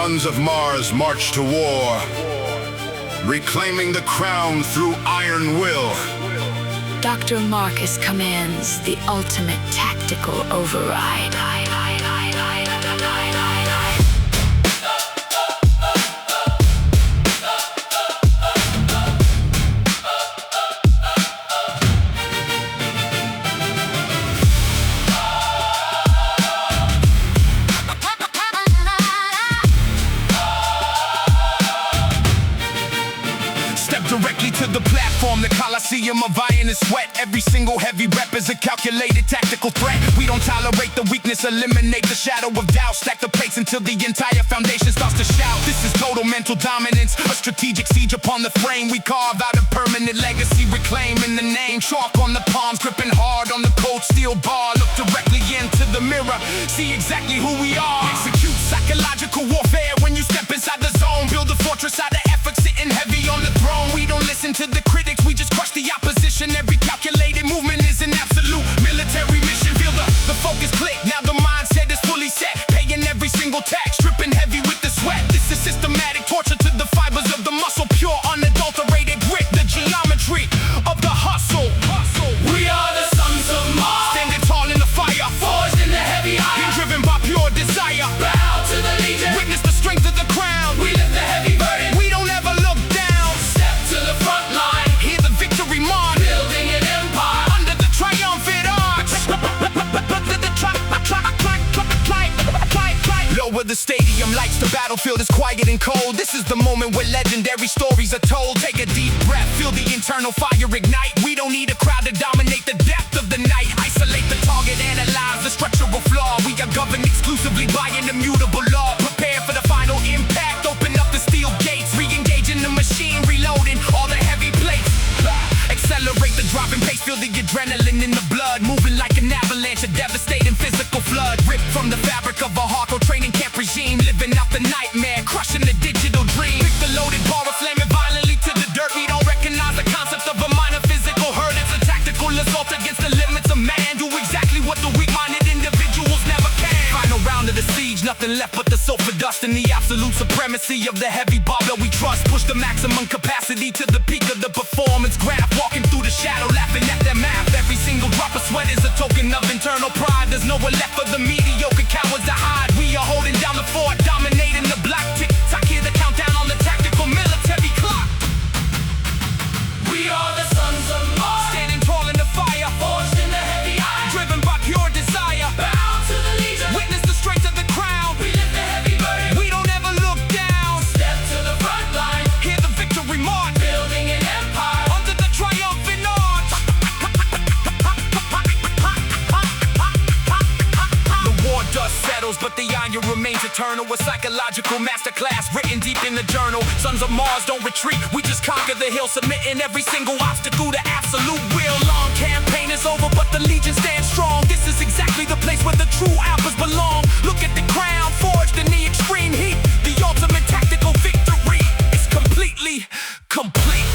sons of Mars march to war, reclaiming the crown through iron will. Dr. Marcus commands the ultimate tactical override. Directly to the platform, the Coliseum of iron and sweat. Every single heavy rep is a calculated tactical threat. We don't tolerate the weakness, eliminate the shadow of doubt. Stack the plates until the entire foundation starts to shout. This is total mental dominance, a strategic siege upon the frame. We carve out a permanent legacy, reclaiming the name. Chalk on the palms, gripping hard on the cold steel bar. Look directly into the mirror, see exactly who we are. Execute psychological warfare when you step inside the zone. Build a fortress out of effort, sitting heavy on the throne. We don't listen to the critics, we just crush the opposition. Every calculated movement is an absolute military mission. Feel the focus click, now the mindset is fully set. Paying every single tax, stripping heavy with the sweat. This is systematic torture to the fibers of the muscle. Pure, unadulterated grit, the geometry of the hustle. We are the sons of Mars, standing tall in the fire, forged in the heavy iron, driven by pure desire. Bow to the legion, witness the strength of the crown. We lift the heavy burden, we don't ever look down. Step to the front line, hear the victory march, building an empire under the triumphant arch. Lower the stadium lights, the battlefield is quiet and cold. This is the moment where legendary stories are told. Take a deep breath, feel the internal fire ignite. We don't need a crowd to dominate the depth of the night. Isolate the target, analyze the structural flaw. We are governed exclusively by an immutable law. Prepare for the final impact, open up the steel gates. Re-engage in the machine, reloading all the heavy plates. Accelerate the dropping pace, feel the adrenaline in the blood. Moving like an avalanche, a devastating physical flood. Ripped from the fabric of a hardcore training camp regime. Living out the nightmare, crushing the digital dream. Pick the loaded bar, slamming violently to the dirt. We don't recognize the concept of a minor physical hurt. It's a tactical assault against the limits of man. Do exactly what the weak-minded individuals never can. Final round of the siege, nothing left but the sulfur dust and the absolute supremacy of the heavy barbell we trust. Push the maximum capacity to the peak of the performance graph. Walking through the shadow, laughing at their math. Every single drop of sweat is a token of internal pride. There's nowhere left for the mediocre cowards to hide. We are holding down the fort, dominating the block. Tick-tock, hear the countdown on the tactical military clock. We are the sons of Mars, standing tall in the fire, forged in the heavy iron, driven by pure desire. Bow to the legion, witness the strength of the crown. We lift the heavy burden, we don't ever look down. Step to the front line, hear the victory march, building an empire under the triumphant arch. The war dust settles, but the iron remains eternal. A psychological masterclass written deep in the journal. Sons of Mars don't retreat, we just conquer the hill, submitting every single obstacle to absolute will. Long campaign is over, but the legion stands strong. This is exactly the place where the true alphas belong. Look at the crown, forged in the extreme heat. The ultimate tactical victory is completely complete.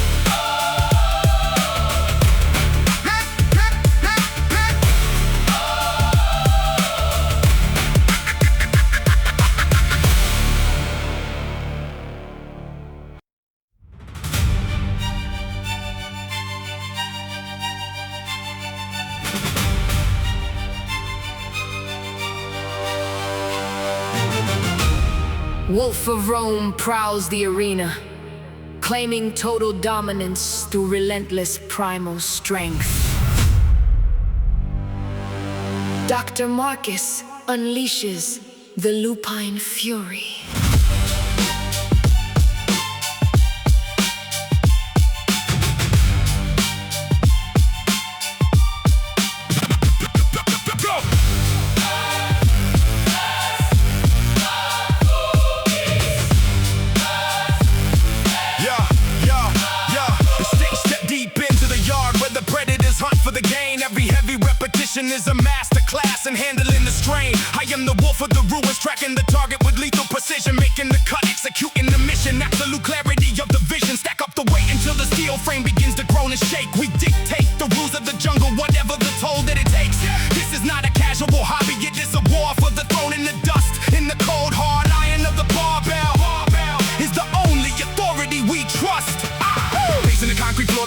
Wolf of Rome prowls the arena, claiming total dominance through relentless primal strength. Dr. Marcus unleashes the lupine fury. Is a masterclass in handling the strain. I am the wolf of the ruins, tracking the target with lethal precision, making the cut, executing the mission. Absolute clarity of the vision. Stack up the weight until the steel frame begins to groan and shake. We dictate the rules of the jungle, whatever the toll that it takes. This is not a casual hobby, it is a war for the throne in the dust, in the cold hard iron of the barbell.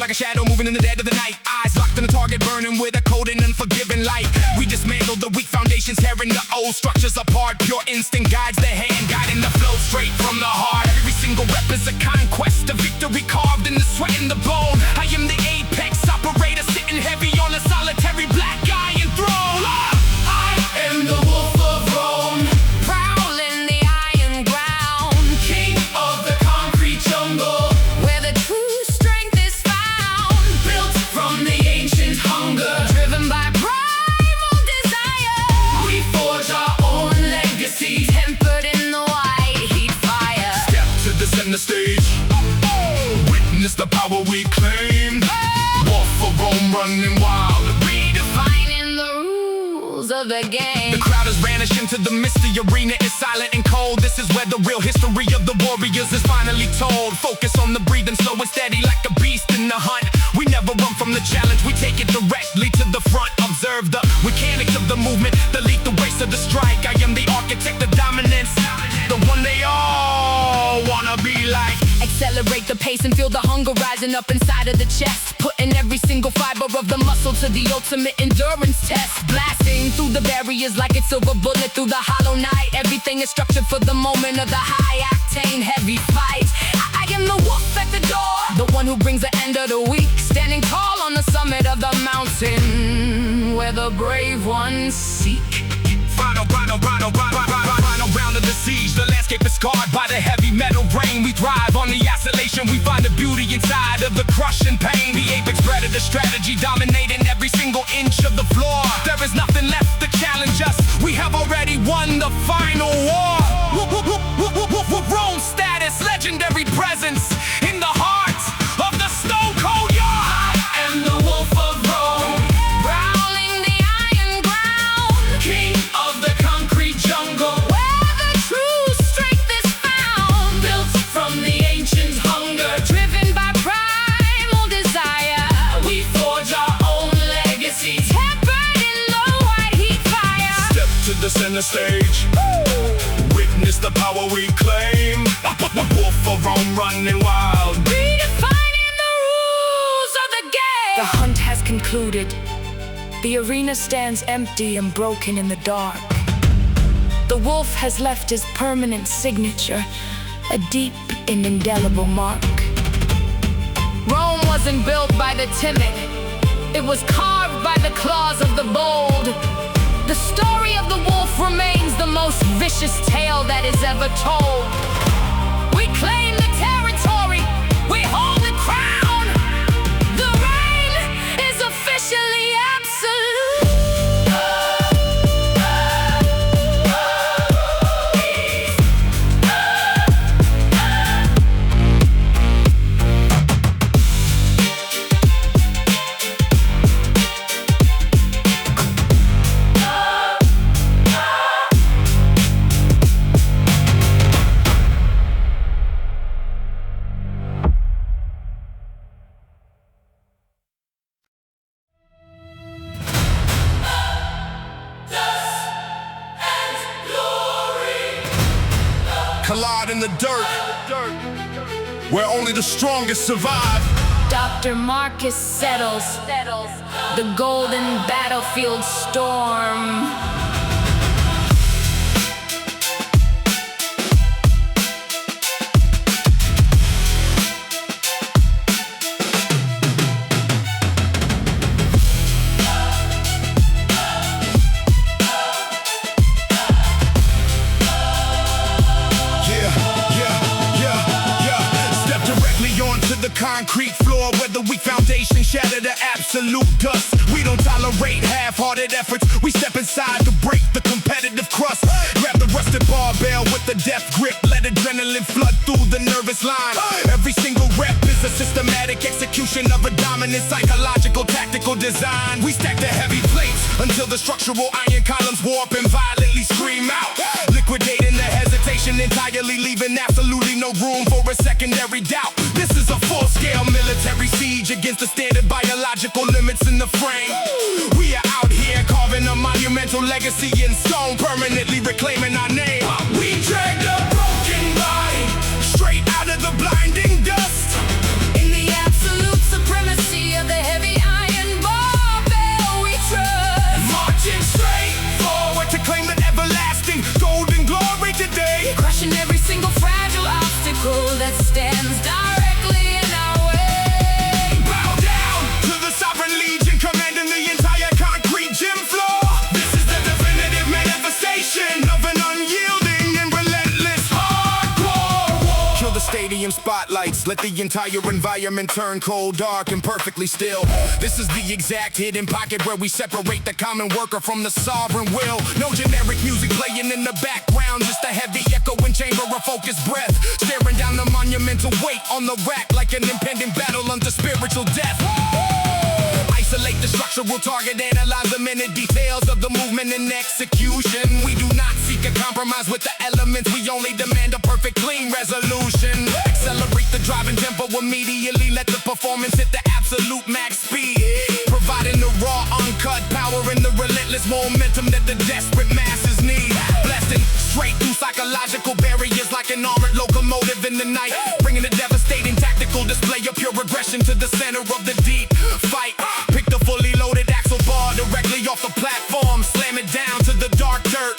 like a shadow moving in the dead of the night. Eyes locked on the target, burning with a cold and unforgiving light. We dismantle the weak foundations, tearing the old structures apart. Pure instinct guides the hand, guiding the flow straight from the heart. Every single rep is a conquest, a victory carved in the sweat and the bone. I am the apex operator, sitting heavy on a solitary black iron throne. I am the wolf of Rome, Prowling the iron ground, king of the concrete jungle, where the true strength is found. built from the ancient hunger. Driven by primal desire, We forge our own legacy. tempered in the white heat fire. Step to the center stage, witness the power we claim. Wolf for Rome running wild, Redefining the rules of the game. the crowd has vanished into the mist. The arena is silent and cold. This is where the real history of the warriors is finally told. Focus on the breathing, slow and steady like a beast in the hunt. We never run from the challenge, we take it directly to the front. Observe the mechanics of the movement, the lethal race of the strike. I am the architect of dominance, the one they all wanna be like. Accelerate the pace and feel the hunger rising up inside of the chest. Putting every single fiber of the muscle to the ultimate endurance test. Blasting through the barriers like it's a bullet through the hollow night. Everything is structured for the moment of the high-octane heavy fight. I am the wolf at the door, the one who brings the end of the week. Standing tall on the summit of the mountain, where the brave ones seek. Final round of the siege. The landscape is scarred by the heavy metal rain. We thrive on the isolation. We find the beauty inside of the crushing pain. The apex predator strategy dominating every single inch of the floor. There is nothing left to challenge us. We have already won the final war. Rome status, legendary presence in the heart of the stone cold yard. I am the wolf of Rome, Prowling the iron ground, king of the concrete jungle, where the true strength is found. built from the ancient hunger. Driven by primal desire, We forge our own legacy. tempered in the white heat fire. Step to the center stage, witness the power we claim. Wolf for Rome running wild. Redefining the rules of the game. The hunt has concluded. The arena stands empty and broken in the dark. The wolf has left his permanent signature, a deep and indelible mark. Rome wasn't built by the timid, it was carved by the claws of the bold. The story of the wolf remains the most vicious tale that is ever told. We claim the territory, we hold the crown. The reign is officially absolute. Collide in the dirt, where only the strongest survive. Dr.Marcus settles the golden battlefield storm. The concrete floor where the weak foundation shatter to absolute dust. We don't tolerate half-hearted efforts. We step inside to break the competitive crust. Grab the rusted barbell with the death grip. Let adrenaline flood through the nervous line. Every single rep is a systematic execution of a dominant psychological tactical design. We stack the heavy plates until the structural iron columns warp and violently scream out. Liquidating the hesitation entirely, leaving absolutely no room for a secondary doubt. This is a full-scale military siege against the standard biological limits in the frame. We are out here carving a monumental legacy in stone, permanently reclaiming our name. We drag the broken body straight out of the blinding dust. In the absolute supremacy Let the entire environment turn cold, dark, and perfectly still. This is the exact hidden pocket where we separate the common worker from the sovereign will. No generic music playing in the background, just a heavy echoing chamber of focused breath, staring down the monumental weight on the rack like an impending battle unto spiritual death. Isolate the structural target, analyze the minute details of the movement and execution. We do not seek a compromise with the elements, we only demand a perfect clean resolution. Accelerate the driving tempo immediately, let the performance hit the absolute max speed, providing the raw, uncut power and the relentless momentum that the desperate masses need. Blasting straight through psychological barriers like an armored locomotive in the night, bringing a devastating tactical display of pure aggression to the center of the deep fight. Pick the fully loaded axle bar directly off the platform, slam it down to the dark dirt.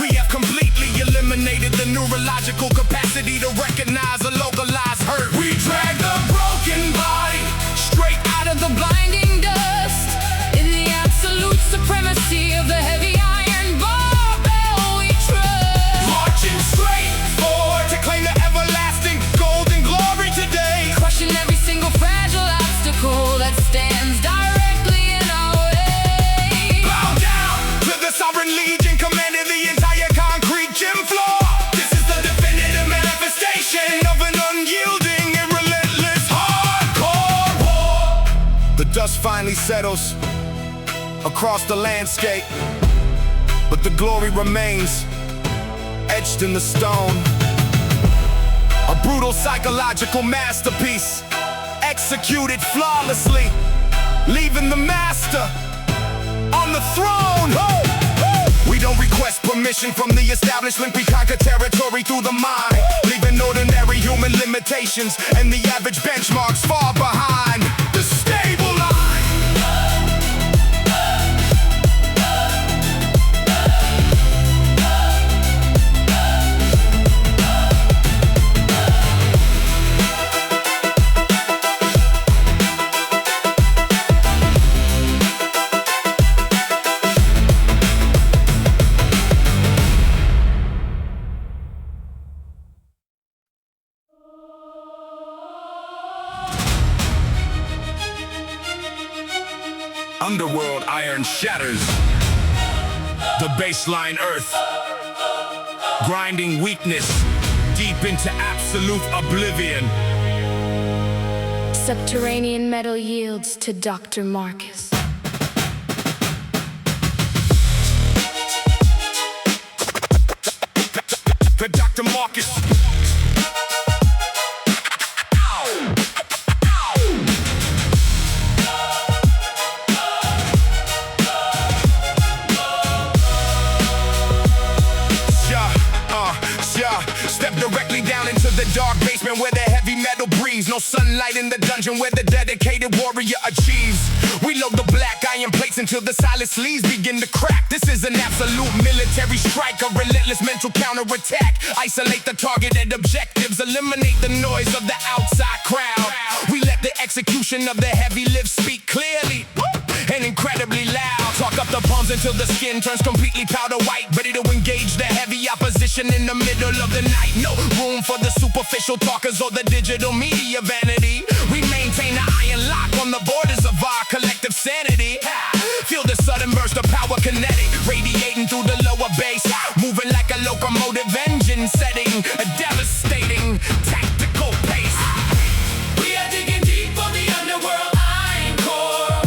We have completely eliminated the neurological capacity to recognize a localized hurt. We drag the broken body straight out of the blinding dust, in the absolute supremacy of the heavy iron barbell we trust. Marching straight forward to claim the everlasting golden glory today, crushing every single fragile obstacle that stands directly in our way. Bow down to the sovereign legion commanding the entire concrete gym floor. This is the definitive manifestation of an unyielding and relentless hardcore war. The dust finally settles across the landscape, but the glory remains etched in the stone. A brutal psychological masterpiece, executed flawlessly, leaving the master on the throne. We don't request permission from the establishment, we conquer territory through the mind, leaving ordinary human limitations and the average benchmarks far behind the stable line. Underworld iron shatters the baseline earth, grinding weakness deep into absolute oblivion. Subterranean metal yields to Dr.Marcus. The Dr.Marcus. Step directly down into the dark basement where the heavy metal breathes. No sunlight in the dungeon where the dedicated warrior achieves. We load the black iron plates until the silent sleeves begin to crack. This is an absolute military strike, a relentless mental counterattack. Isolate the targeted objectives, eliminate the noise of the outside crowd. We let the execution of the heavy lift speak clearly and incredibly loud. Talk up the palms until the skin turns completely powder white, ready to engage the heavy opposition in the middle of the night. No room for the superficial talkers or the digital media vanity. We maintain an iron lock on the borders of our collective sanity. Feel the sudden burst of power kinetic, radiating through the lower base, moving like a locomotive engine, setting a devastating tactical pace. We are digging deep for the underworld iron core,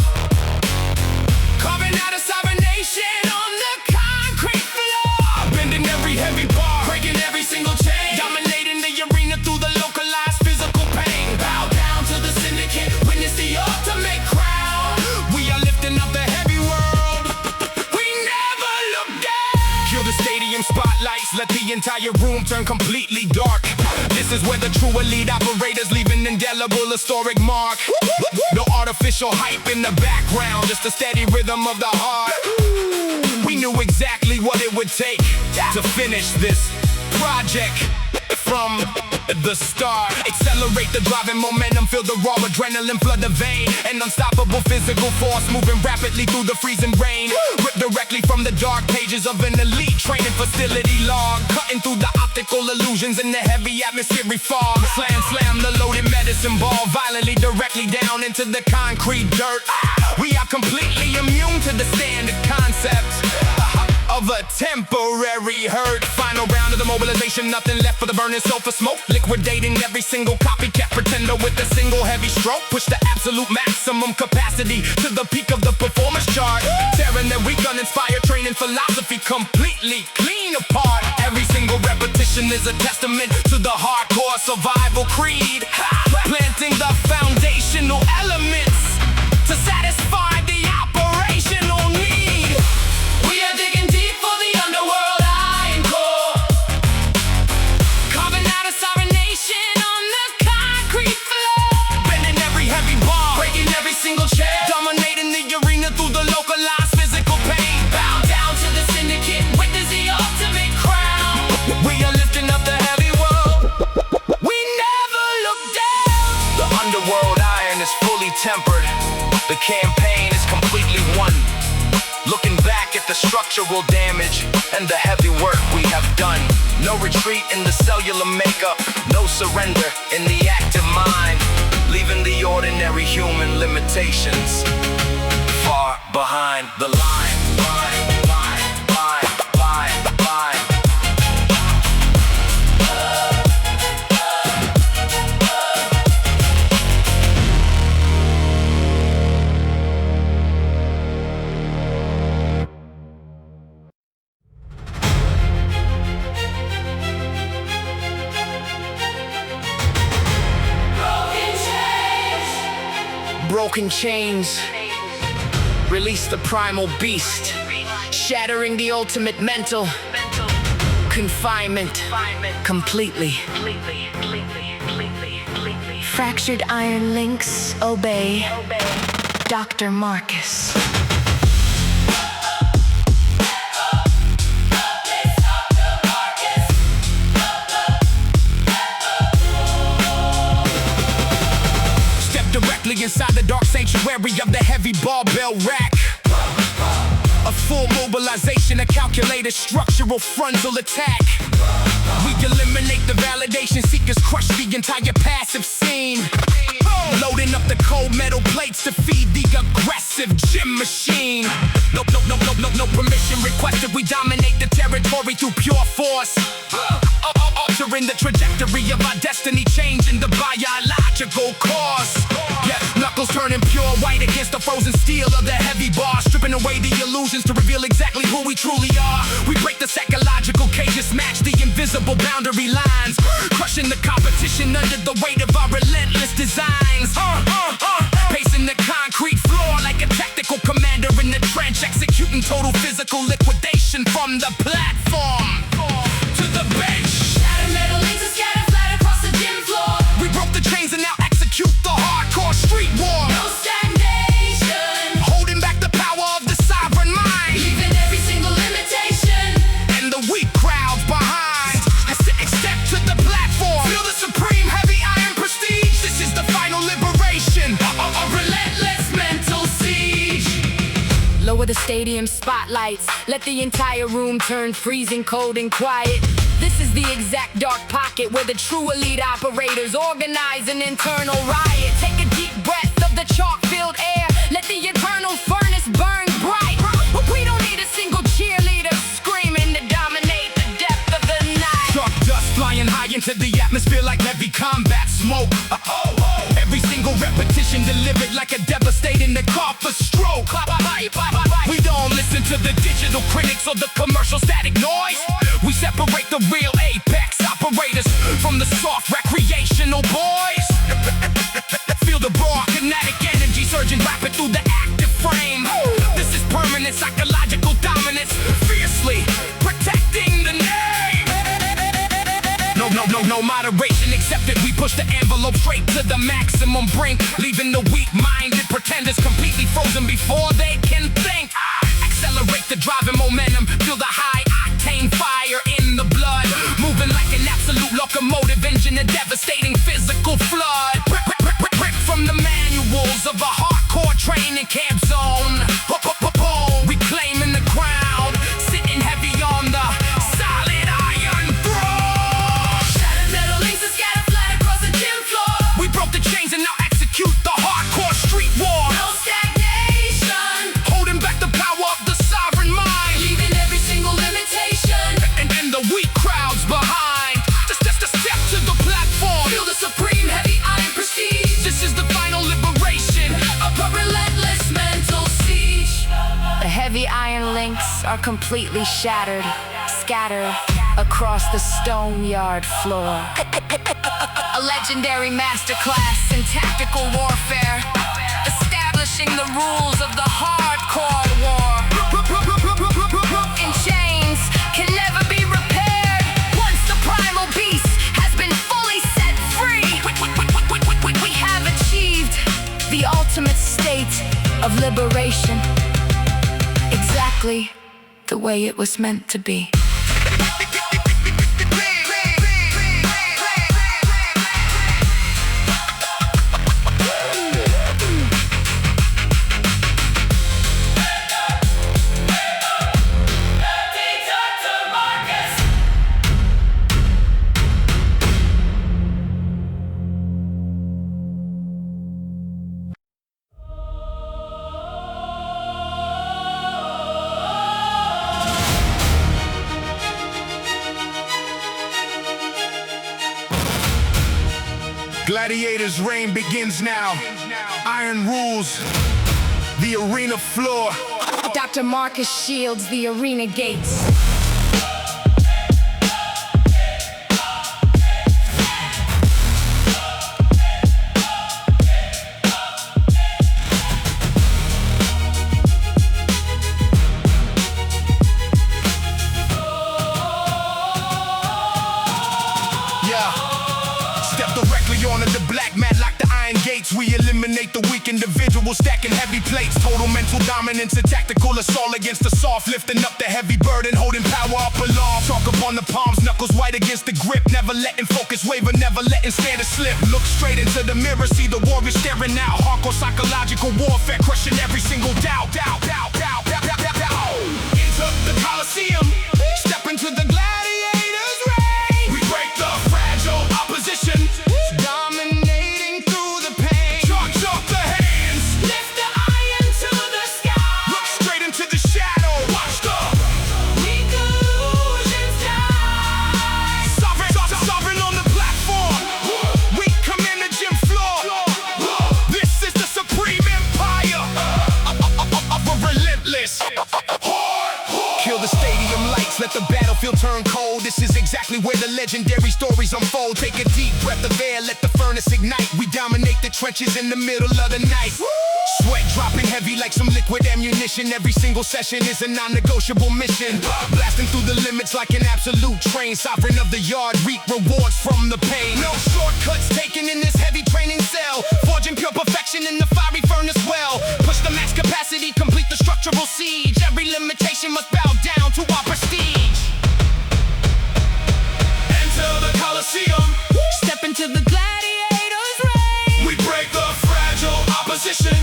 carving out a sovereign nation on the concrete floor, bending every heavy bar, breaking every single chain, dominating the arena through the localized physical pain. Bow down to the syndicate, witness the ultimate crown. We are lifting up the heavy world, we never look down. Kill the stadium spotlights, let the entire room turn completely dark. This is where the true elite operators leave an indelible historic mark. No artificial hype in the background, just a steady rhythm of the heart. We knew exactly what it would take to finish this project. from the start. Accelerate the driving momentum, feel the raw adrenaline flood the vein. An unstoppable physical force moving rapidly through the freezing rain. Ripped directly from the dark pages of an elite training facility log. Cutting through the optical illusions in the heavy atmospheric fog. Slam, slam the loaded medicine ball violently directly down into the concrete dirt. We are completely immune to the standard concept of a temporary hurt. Final round of the mobilization, nothing left for the burning sulfur smoke. Liquidating every single copycat pretender with a single heavy stroke. Push the absolute maximum capacity to the peak of the performance chart. Tearing that weak uninspired training philosophy completely clean apart. Every single repetition is a testament to the hardcore survival creed. Planting the foundational elements to satisfy the operational need. We are digging deep for the underworld iron core, carving out a sovereign nation on the concrete floor. Bending every heavy bar, breaking every single chair, dominating the arena through the localized physical pain. Bow down to the syndicate, witness the ultimate crown. We are lifting up the heavy world, we never look down. The underworld iron is fully tempered, the campaign is completely won. Looking back at the structural damage and the heavy work we have done. No retreat in the cellular makeup, no surrender in the active mind. Leaving the ordinary human limitations far behind the line. Broken chains, release the primal beast, shattering the ultimate mental confinement completely. Fractured iron links obey Dr. Marcus. Directly inside the dark sanctuary of the heavy barbell rack. A full mobilization, a calculated structural frontal attack. We eliminate the validation seekers, crush the entire passive scene. Loading up the cold metal plates to feed the aggressive gym machine. No permission requested, we dominate the territory through pure force. Altering the trajectory of our destiny, changing the biological course. Yeah, knuckles turning pure white against the frozen steel of the heavy bar, stripping away the illusions to reveal exactly who we truly are. We break the psychological cages, match the invisible boundary lines, crushing the competition under the weight of our relentless designs. Pacing the concrete floor like a tactical commander in the trench, executing total physical liquidation from the platform to the bench. Metal links are scattered flat across the gym floor. We broke the chains and now execute the hardcore street war. No stagnation, Holding back the power of the sovereign mind, leaving every single limitation and the weak crowds behind. Step to the platform, feel the supreme heavy iron prestige. This is the final liberation, a relentless mental siege. Lower the stadium spotlights, let the entire room turn freezing cold and quiet. This is the exact dark pocket where the true elite operators organize an internal riot. Take a deep breath of the chalk-filled air, let the internal furnace burn bright. We don't need a single cheerleader screaming to dominate the depth of the night. Dark dust flying high into the atmosphere like heavy combat smoke. Every single repetition delivered like a devastating cough for stroke. We don't listen to the digital critics or the commercial static noise. We separate the real apex operators from the soft recreational boys. Feel the raw kinetic energy surging rapid through the active frame. This is permanent psychological dominance, fiercely protecting the name. No moderation accepted. We push the envelope straight to the maximum brink, leaving the weak-minded pretenders completely frozen before they can think. Accelerate the driving momentum, feel the high-octane fire in the blood, moving like an absolute locomotive. locomotive engine, a devastating physical flood. Rip from the manuals of a hardcore training camp zone. Reclaiming the crowd, sitting heavy on the solid iron throne. Shattered metal links are scattered flat across the gym floor. We broke the chains and now execute the hardcore street war. No stagnation, Holding back the power of the sovereign mind. leaving every single limitation. And the weak crowds behind. Just a step to the platform. Feel the supreme heavy iron prestige. This is the final liberation. Of a relentless mental siege. The heavy iron links are completely shattered, scattered across the stone yard floor. A legendary masterclass in tactical warfare, establishing the rules of the hardcore war. In chains can never be repaired. Once the primal beast has been fully set free, we have achieved the ultimate state of liberation, exactly the way it was meant to be. Dr.Marcus! Gladiators' reign begins now. Iron rules the arena floor. Dr. Marcus shields the arena gates. Step directly onto the black mat like the iron gates. We eliminate the weak individuals, stacking heavy plates. Total mental dominance, a tactical assault against the soft. Lifting up the heavy burden, holding power up aloft. Chalk upon the palms, knuckles white against the grip. Never letting focus waver, never letting standard slip. Look straight into the mirror, see the warrior staring out. Hardcore psychological warfare, crushing every single doubt. Into the Coliseum, step into the gladiators' ring. We break the fragile opposition, dominating through the pain. Charge up the hands, Lift the iron to the sky. look straight into the shadow. Watch the Weak illusions die. sovereign on the platform. We command the gym floor. This is the supreme empire of a relentless hardcore. Kill the stadium lights, let the battlefield turn cold. This is exactly where the legendary stories unfold. Take a deep breath of air, let the furnace ignite. We dominate the trenches in the middle of the night. Sweat dropping heavy like some liquid ammunition. Every single session is a non-negotiable mission. Blasting through the limits like an absolute train. Sovereign of the yard, reap rewards from the pain. No shortcuts taken in this heavy training cell. Forging pure perfection in the fiery furnace well. Push the max capacity, complete the structural siege. Every limitation must bow down to our prestige. Enter the Coliseum, Step into the gladiators' ring. we break the fragile opposition.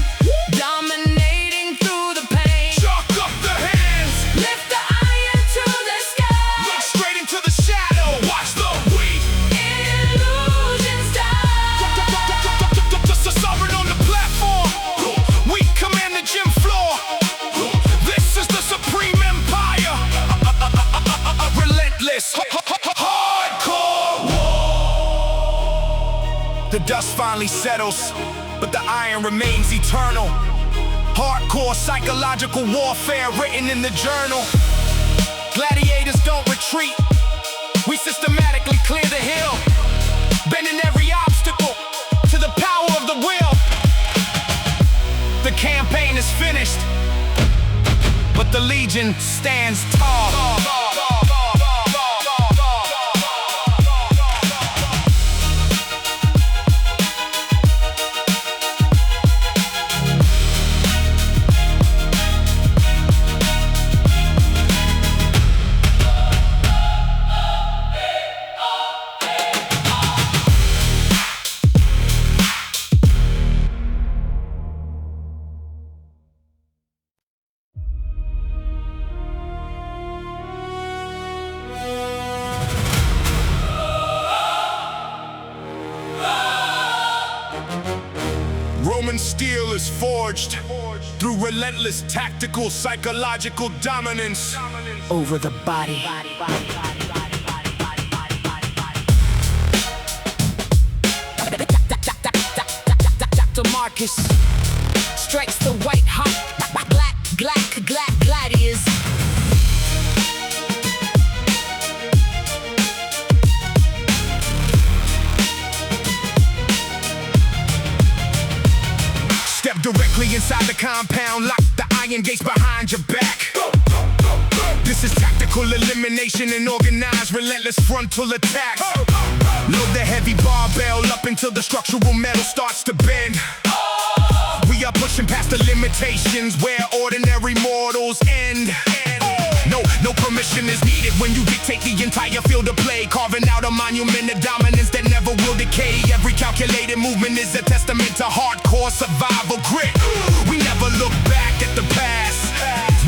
Dominating through the pain. Chalk up the hands, Lift the iron to the sky. look straight into the shadow. Watch the weak Illusions die. the sovereign on the platform. We command the gym floor. This is the supreme empire, a relentless hardcore war. The dust finally settles, but the iron remains eternal. Hardcore psychological warfare written in the journal. Gladiators don't retreat. We systematically clear the hill, bending every obstacle to the power of the will. The campaign is finished, but the Legion stands tall. is forged through relentless tactical, psychological dominance over the body. Dr.Marcus strikes the white hot gladiators. Step directly inside the compound, lock the iron gates behind your back. This is tactical elimination and organized relentless frontal attack. Load the heavy barbell up until the structural metal starts to bend. We are pushing past the limitations where ordinary mortals end. No permission is needed when you dictate the entire field of play, carving out a monument of dominance that never will decay. Every calculated movement is a testament to hardcore survival grit. We never look back at the past,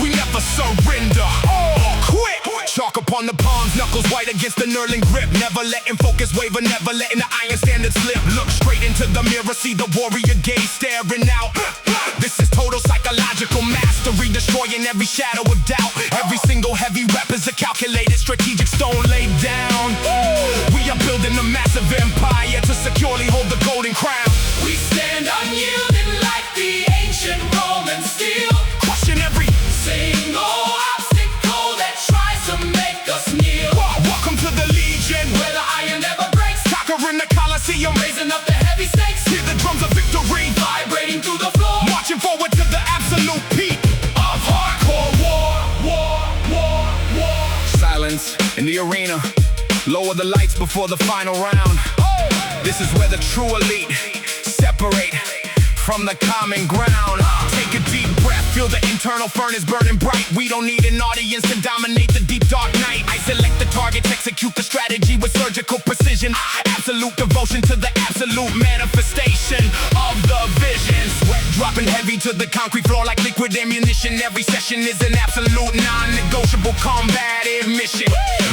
we never surrender or quit. Chalk upon the palms, knuckles white against the knurling grip. Never letting focus waver, never letting the iron standard slip. Look straight into the mirror, see the warrior gaze staring out. This is total psychological mastery, destroying every shadow of doubt. Every single heavy rep is a calculated strategic stone laid down. We are building a massive empire to securely hold the golden crown. We stand unyielding like the ancient Roman steel, Crushing every single obstacle that tries to make us kneel. welcome to the Legion, Where the iron never breaks, conquering the Colosseum, raising up the heavy stakes, hear the drums of victory, vibrating through the floor marching forward to the absolute peak. of hardcore war. Silence in the arena, lower the lights before the final round. This is where the true elite separate from the common ground. Take a deep breath, feel the internal furnace burning bright. We don't need an audience to dominate the deep dark night. I select the targets, execute the strategy with surgical precision. Absolute devotion to the absolute manifestation of the vision. Sweat dropping heavy to the concrete floor like liquid ammunition. Every session is an absolute non-negotiable combative mission.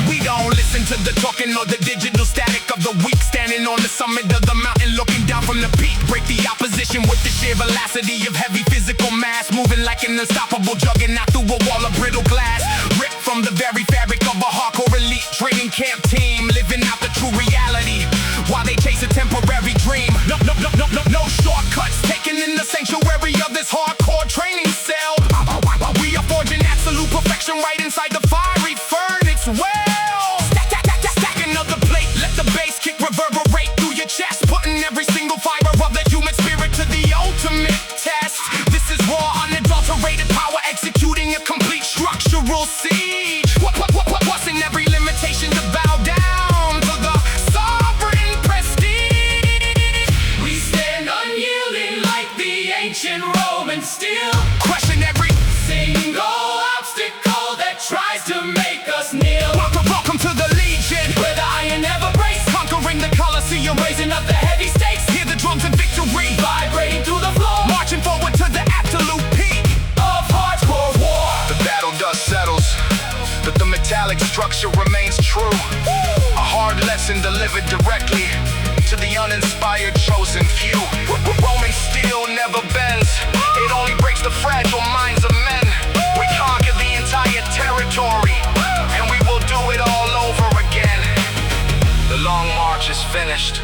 We don't listen to the talking or the digital static of the weak. Standing on the summit of the mountain, looking down from the peak. Break the opposition with the sheer velocity of heavy physical mass, moving like an unstoppable juggernaut through a wall of brittle glass. Ripped from the very fabric of a hardcore elite training camp team, living out the true reality while they chase a temporary dream. No shortcuts taken in the sanctuary of this hardcore training cell. We are forging absolute perfection right inside the fiery furnace well. Stacking up the plate, let the bass kick reverberate through your chest, putting every single fiber of the human spirit to the ultimate test. This is raw, unadulterated power, executing a complete structural siege. What's in every limitation to bow down to the sovereign prestige? We stand unyielding like the ancient Roman steel, Crushing every single obstacle that tries to make us kneel. welcome to the Legion, Where the iron never breaks, conquering the Colosseum, raising up the heavy stakes, hear the drums of victory, vibrating through the floor marching forward to the absolute peak. of hardcore war. The battle dust settles, but the metallic structure remains true. A hard lesson delivered directly to the uninspired chosen few. Roman steel never bends, it only breaks the fragile minds of men. We conquer the entire territory, and we will do it all over again. The long march is finished,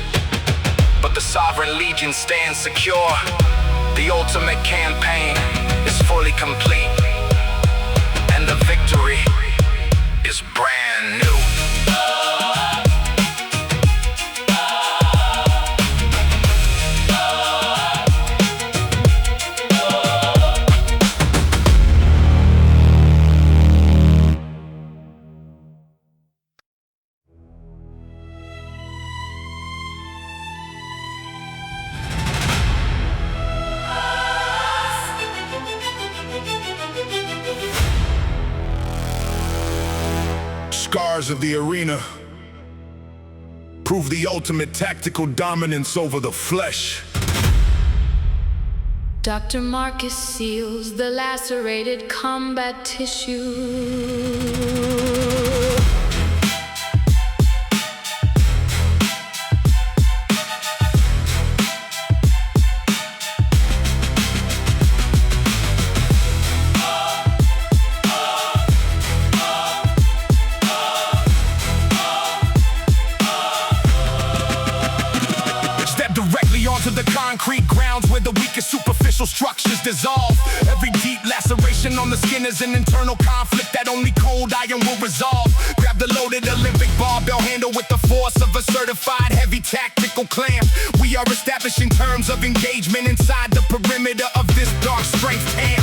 but the sovereign legion stands secure. The ultimate campaign is fully complete, and the victory is brand new. Scars of the arena prove the ultimate tactical dominance over the flesh. Dr.Marcus seals the lacerated combat tissue. dissolve. Every deep laceration on the skin is an internal conflict that only cold iron will resolve. Grab the loaded Olympic barbell handle with the force of a certified heavy tactical clamp. We are establishing terms of engagement inside the perimeter of this dark strength camp.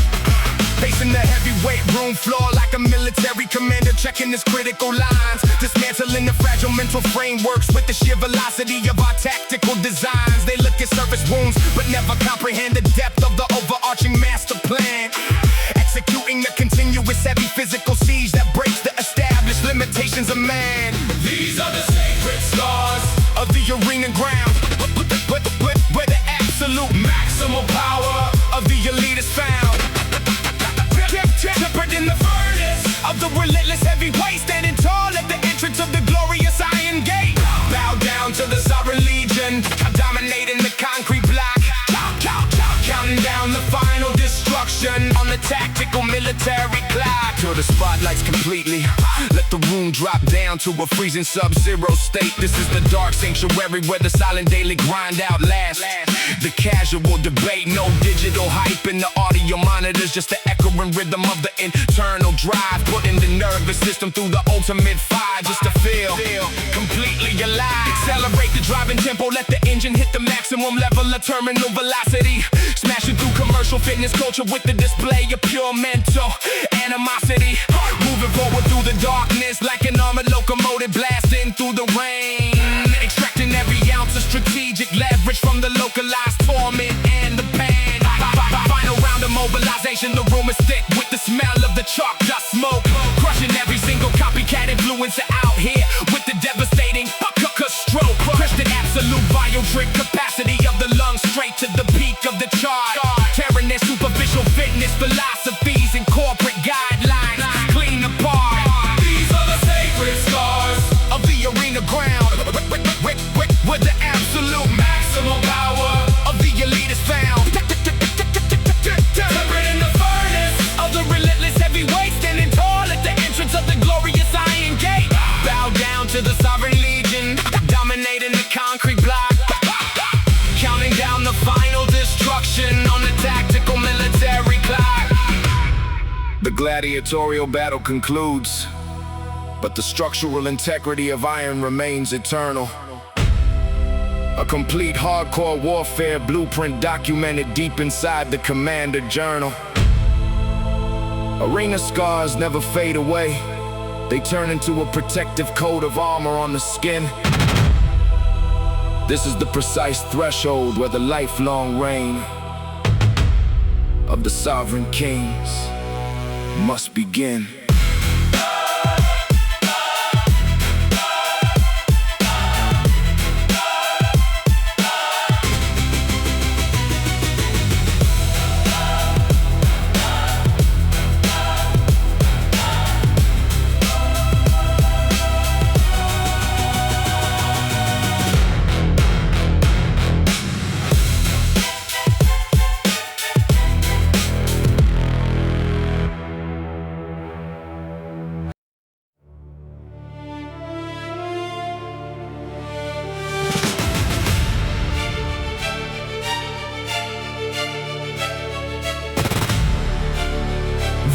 Pacing the heavyweight room floor like a military commander, checking his critical lines, dismantling the fragile mental frameworks with the sheer velocity of our tactical designs. They look at surface wounds, but never comprehend the depth of the overarching master plan. Executing the continuous heavy physical siege that breaks the established limitations of man. These are the sacred scars Of the arena ground, where the absolute maximal power of the elite is found. Tempered in the furnace of the relentless heavyweight, standing tall at the entrance of the glorious Iron Gate. Bow down to the sovereign legion, dominating the concrete block. Counting down the final destruction on the tactical military clock. Till the spotlights completely let the room drop down to a freezing sub-zero state. This is the dark sanctuary where the silent daily grind outlasts the casual debate. No digital hype in the audio monitors, just the echoing rhythm of the internal drive, putting the nervous system through the ultimate fire just to feel completely alive. Accelerate the driving tempo, let the engine hit the maximum level of terminal velocity. Smashing through commercial fitness culture with the display of pure mental animosity. Moving forward through the darkness like an armored locomotive blasting through the rain. Extracting every ounce of strategic leverage from the localized torment and the pain. Final round of mobilization, the room is thick with the smell of the chalk dust smoke. Crushing every single copycat influencer out here with the devastating stroke. Crush the absolute biotrick capacity of the lungs straight to the peak of the chart. Tearing their superficial fitness philosophies and corporate guidelines clean apart. These are the sacred scars Of the arena ground, where the absolute maximal power of the elite is found. Tempered in the furnace Of the relentless heavyweight, standing tall at the entrance of the glorious Iron Gate. Bow down to the sovereign legion, dominating the concrete block. Counting down the final destruction on the tactical military clock. The gladiatorial battle concludes, but the structural integrity of iron remains eternal. A complete hardcore warfare blueprint documented deep inside the commander journal. Arena scars never fade away. They turn into a protective coat of armor on the skin. This is the precise threshold where the lifelong reign of the sovereign kings must begin.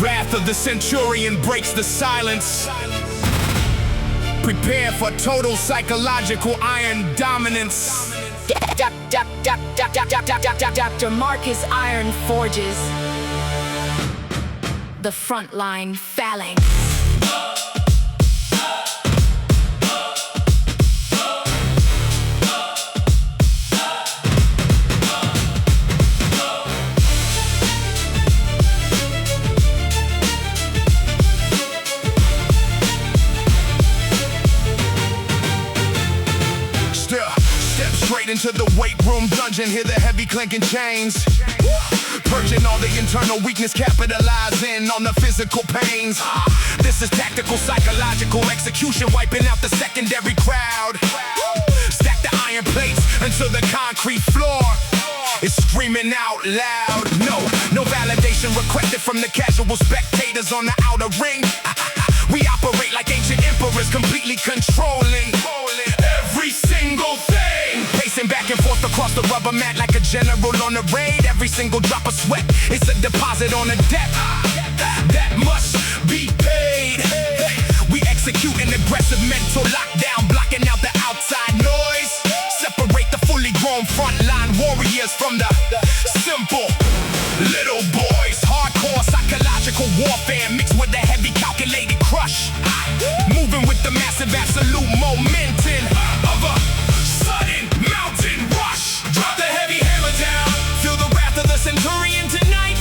Wrath of the centurion breaks the silence. Prepare for total psychological iron dominance. Dr.Marcus Iron forges the frontline phalanx. Straight into the weight room dungeon, hear the heavy clanking chains. Purging all the internal weakness, capitalizing on the physical pains. This is tactical, psychological execution, wiping out the secondary crowd. Stack the iron plates until the concrete floor is screaming out loud. No validation requested from the casual spectators on the outer ring. We operate like ancient emperors, completely controlling every single thing. Pacing back and forth across across the rubber mat like a general on a raid. Every single drop of sweat, it's a deposit on a debt that must be paid. We execute an aggressive mental lockdown, blocking out the outside noise. Separate the fully grown frontline warriors from the simple little boys. Hardcore psychological warfare mixed with the heavy calculated crush. Moving with the massive absolute momentum of a sudden mountain rush. Drop the heavy hammer down, feel the wrath of the centurion tonight.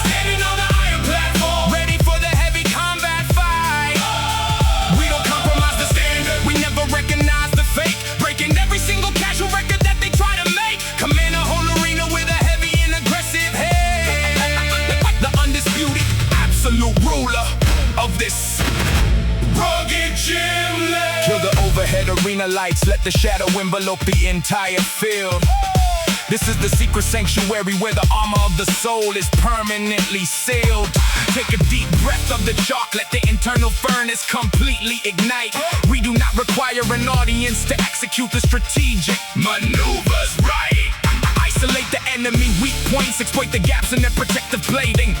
Standing on the iron platform, ready for the heavy combat fight. We don't compromise the standard, we never recognize the fake. Breaking every single casual record that they try to make. Command a whole arena with a heavy and aggressive head. The undisputed, absolute ruler of this rugged gymland. Kill the overhead arena lights, let the shadow envelope the entire field. This is the secret sanctuary where the armor of the soul is permanently sealed. Take a deep breath of the chalk, let the internal furnace completely ignite. We do not require an audience to execute the strategic maneuvers right. Isolate the enemy weak points, exploit the gaps in their protective plating.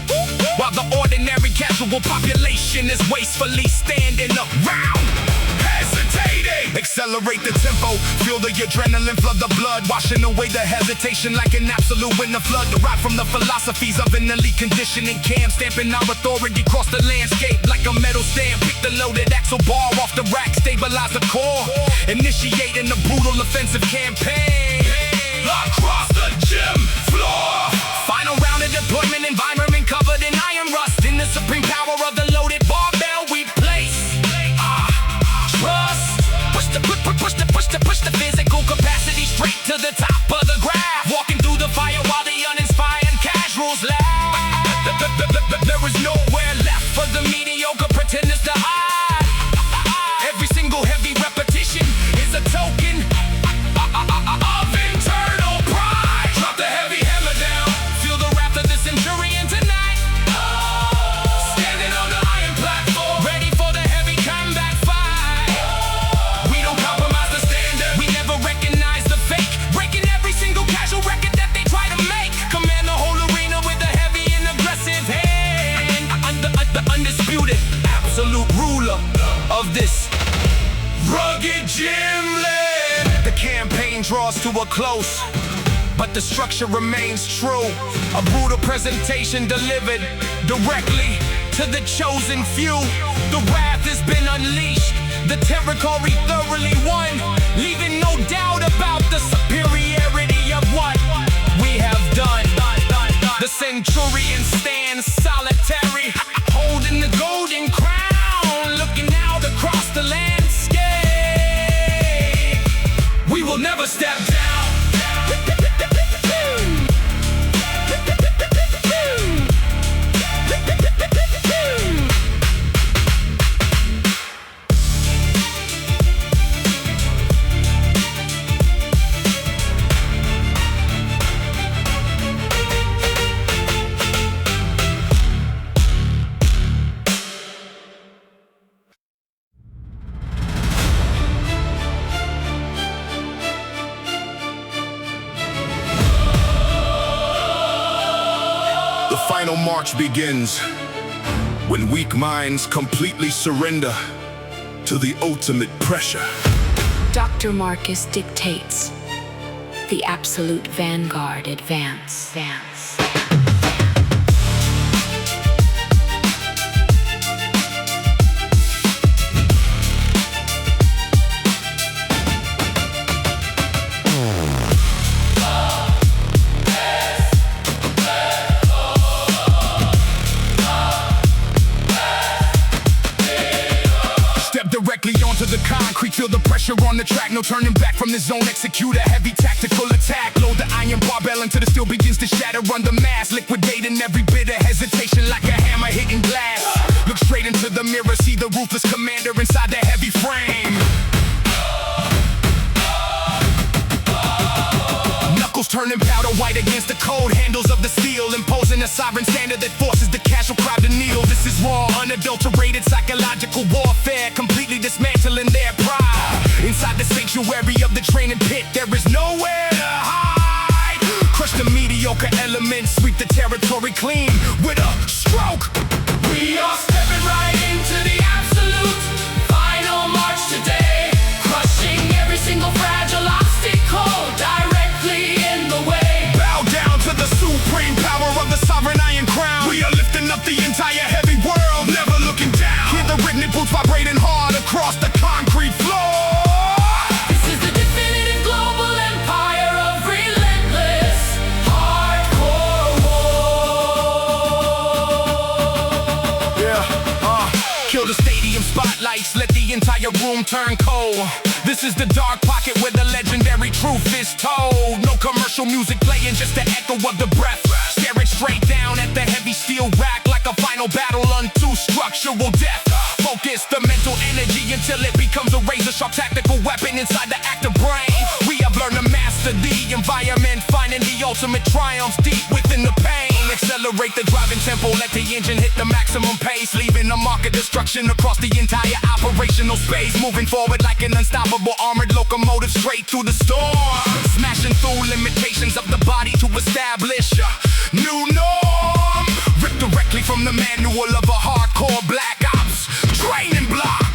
While the ordinary casual population is wastefully standing around, hesitating. Accelerate the tempo, feel the adrenaline flood the blood, washing away the hesitation like an absolute winter flood. Derived from the philosophies of an elite conditioning camp, stamping our authority across the landscape like a metal stamp. Pick the loaded axle bar off the rack, stabilize the core, initiating a brutal offensive campaign across the gym floor. Final round of deployment, environment covered in iron rust. In the supreme power of the loaded barbell we place trust. Push the physical capacity straight to the top of the graph. Walking through the fire while the uninspired casuals laugh. There is nowhere left for the mediocre pretenders to hide. Every single heavy repetition is a token of internal pride. Drop the heavy hammer down, feel the wrath of the centurion tonight. Standing on the iron platform, ready for the heavy combat fight. We don't compromise the standard, we never recognize the fake. Breaking every single casual record that they try to make. Command the whole arena with a heavy and aggressive hand. The undisputed, absolute ruler of this rugged gymland. The campaign draws to a close, but the structure remains true. A brutal presentation delivered directly to the chosen few. The wrath has been unleashed, the territory thoroughly won, leaving no doubt about the superiority of what we have done. The centurion stands solitary, holding the golden crown, looking out across the landscape. We will never step down. The final march begins when weak minds completely surrender to the ultimate pressure. Dr.Marcus dictates. The absolute vanguard advance. Directly onto the concrete, feel the pressure on the track. No turning back from the zone, execute a heavy tactical attack. Load the iron barbell until the steel begins to shatter under mass. Liquidating every bit of hesitation like a hammer hitting glass. Look straight into the mirror, see the ruthless commander inside the heavy frame. Knuckles turning powder white against the cold handles of the steel, imposing a sovereign standard that forces the casual crowd to kneel. This is raw, unadulterated psychological warfare, completely dismantling their pride. Inside the sanctuary of the training pit, there is nowhere territory clean with a stroke. We are stepping right into the absolute final march today, crushing every single fragile obstacle directly in the way. Bow down to the supreme power of the sovereign iron crown. We are lifting up the entire heavy world, never looking down. Hear the rhythmic boots vibrating hard across the concrete floor. This is the definitive global empire of relentless hardcore war. Kill the stadium spotlights, let the entire room turn cold. This is the dark pocket where the legendary truth is told. No commercial music playing, just the echo of the breath. Staring straight down at the heavy steel rack like a final battle unto structural death. Focus the mental energy until it becomes a razor-sharp tactical weapon inside the active brain. We have learned to master the environment, finding the ultimate triumphs deep within the pain. Accelerate the driving tempo, let the engine hit the maximum pace, leaving a mark of destruction across the entire operational space. Moving forward like an unstoppable armored locomotive straight through the storm, smashing through limitations of the body to establish a new norm. Ripped directly from the manual of a hardcore black ops training block.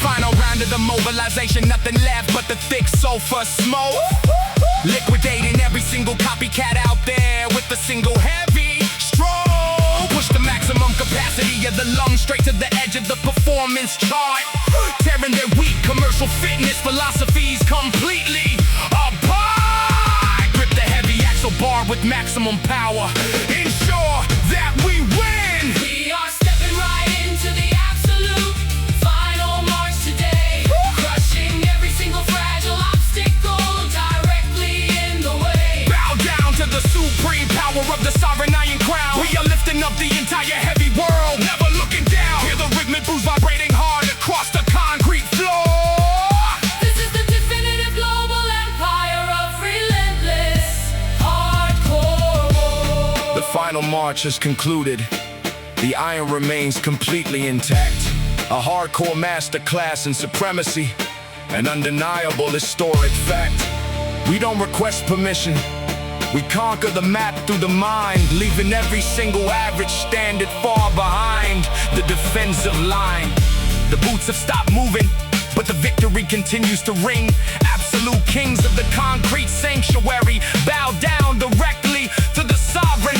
Final round of the mobilization, nothing left but the thick sulfur smoke. Liquidating every single copycat out there with a single heavy stroke. Push the maximum capacity of the lungs straight to the edge of the performance chart, tearing their weak commercial fitness philosophies completely apart. Grip the heavy axle bar with maximum power, ensure that we win. We are stepping right into the absolute final march today, crushing every single fragile obstacle directly in the way. Bow down to the supreme power of the sovereign iron crown. We are lifting up the entire heavy world, never looking down. Hear the rhythmic boots vibrating hard across the concrete floor. This is the definitive global empire of relentless hardcore war. The final march has concluded. The iron remains completely intact. A hardcore masterclass in supremacy, an undeniable historic fact. We don't request permission. We conquer the map through the mind, leaving every single average standard far behind the defensive line. The boots have stopped moving, but the victory continues to ring. Absolute kings of the concrete sanctuary bow down directly to the sovereign